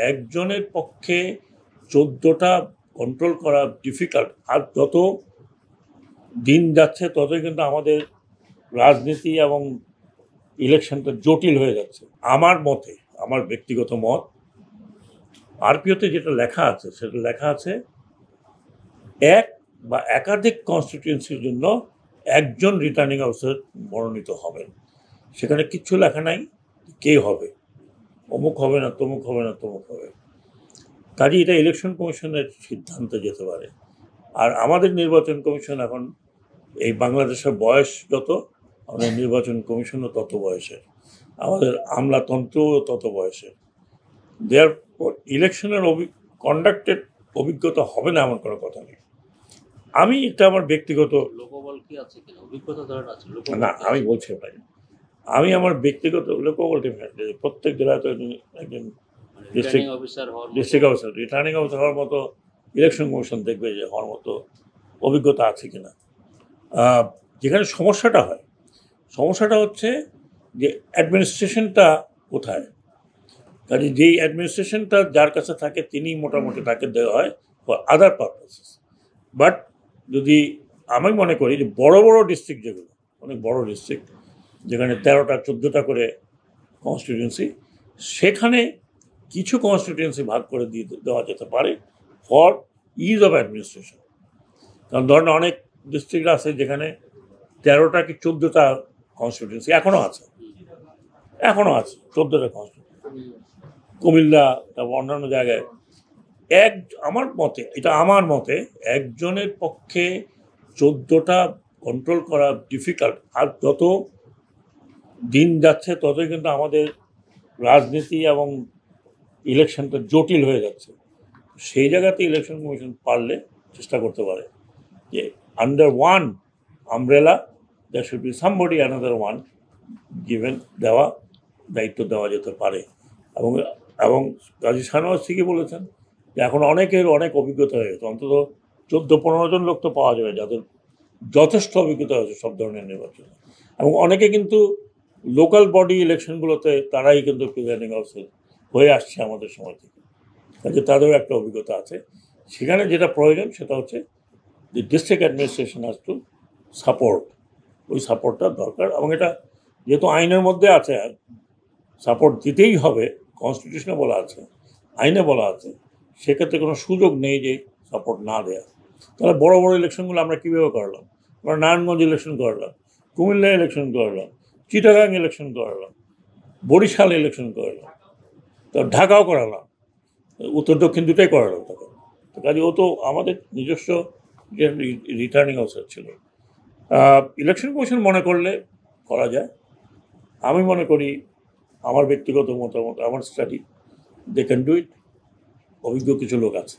একজনের পক্ষে 14টা কন্ট্রোল করা ডিফিকাল্ট। আর যত দিন যাচ্ছে ততই কিন্তু আমাদের রাজনীতি এবং ইলেকশনটা জটিল হয়ে যাচ্ছে। আমার মতে, আমার ব্যক্তিগত মত, আরপিওতে যেটা লেখা আছে সেটা লেখা আছে এক বা একাধিক কনস্টিটিউয়েন্সির জন্য একজন রিটার্নিং অফিসার মনোনীত হবেন। সেখানে কিচ্ছু লেখা নাই কে হবে, অমুক হবে না, তমুক হবে না, তমুক হবে। কাজে এটা ইলেকশন কমিশনের সিদ্ধান্তে যেতে পারে। আর আমাদের নির্বাচন কমিশন এখন এই বাংলাদেশের বয়স যত, আমাদের নির্বাচন কমিশনও তত বয়সের, আমাদের আমলাতন্ত্রও তত বয়সের। দেয়ার ইলেকশনের কন্ডাক্টের অভিজ্ঞতা হবে না এমন কোনো কথা নেই। আমি এটা আমার ব্যক্তিগত লোকবল কি আছে কিনা, অভিজ্ঞতা ধরেন আছে না, আমি বলছি ভাই, আমি আমার ব্যক্তিগত লোকবল প্রত্যেক জেলায় তো একজন ডিস্ট্রিক্ট অফিসার রিটার্নিং অফিসার হওয়ার মতো ইলেকশন কমিশন দেখবে যে হওয়ার মতো অভিজ্ঞতা আছে কিনা। যেখানে সমস্যাটা হচ্ছে যে অ্যাডমিনিস্ট্রেশনটা কোথায়। কাজে যেই অ্যাডমিনিস্ট্রেশনটা যার কাছে থাকে তিনি মোটামুটি তাকে দেওয়া হয় ফর আদার পারপাসেস। বাট যদি আমি মনে করি যে বড় বড় ডিস্ট্রিক্ট, যেগুলো অনেক বড় ডিস্ট্রিক্ট, যেখানে 13টা 14টা করে কনস্টিটিউয়েন্সি, সেখানে কিছু কনস্টিটিউয়েন্সি ভাগ করে দিয়ে দেওয়া যেতে পারে ফর ইজ অফ অ্যাডমিনিস্ট্রেশন। কারণ ধরেন অনেক ডিস্ট্রিক্ট আছে যেখানে 13টা কি 14টা কনস্টিটিউয়েন্সি এখনও আছে 14টা কনস্টিটিউয়েন্সি, কুমিল্লা, তারপর অন্যান্য জায়গায়। আমার মতে একজনের পক্ষে 14টা কন্ট্রোল করা ডিফিকাল্ট। আর যত দিন যাচ্ছে ততই কিন্তু আমাদের রাজনীতি এবং ইলেকশনটা জটিল হয়ে যাচ্ছে। সেই জায়গাতে ইলেকশন কমিশন পারলে চেষ্টা করতে পারে যে under one umbrella there should be somebody another one given, দায়িত্ব দেওয়া যেতে পারে। এবং কাজী শাহনওয়াজ ঠিকই বলেছেন যে এখন অনেকের অনেক অভিজ্ঞতা হয়ে গেছে, অন্তত 14-15 জন লোক তো পাওয়া যাবে যাদের যথেষ্ট অভিজ্ঞতা হয়েছে সব ধরনের নির্বাচনে। এবং অনেকে কিন্তু লোকাল বডি ইলেকশনগুলোতে তারাই কিন্তু প্রিজাইডিং অফিসার হয়ে আসছে আমাদের সময় থেকে, কাজে তাদেরও একটা অভিজ্ঞতা আছে। সেখানে যেটা প্রয়োজন সেটা হচ্ছে যে district administration has to support, ওই সাপোর্টটা দরকার। এবং এটা যেহেতু আইনের মধ্যে আছে, সাপোর্ট দিতেই হবে, কনস্টিটিউশনে বলা আছে, আইনে বলা আছে, সেক্ষেত্রে কোনো সুযোগ নেই যে সাপোর্ট না দেওয়া। তাহলে বড় বড় ইলেকশনগুলো আমরা কীভাবে করলাম? আমরা নারায়ণগঞ্জ ইলেকশন করলাম, কুমিল্লা ইলেকশন করলাম, চিটাগাং ইলেকশন করালাম, বরিশাল ইলেকশন করালাম, তো ঢাকাও করালাম, উত্তর দক্ষিণ দুটাই করালাম তখন। তো কাজে ও তো আমাদের নিজস্ব রিটার্নিং অফিসার ছিল। ইলেকশন কমিশন মনে করলে করা যায়। আমি মনে করি, আমার ব্যক্তিগত মতামত, আমার study, they can do it. অভিজ্ঞ কিছু লোক আছে।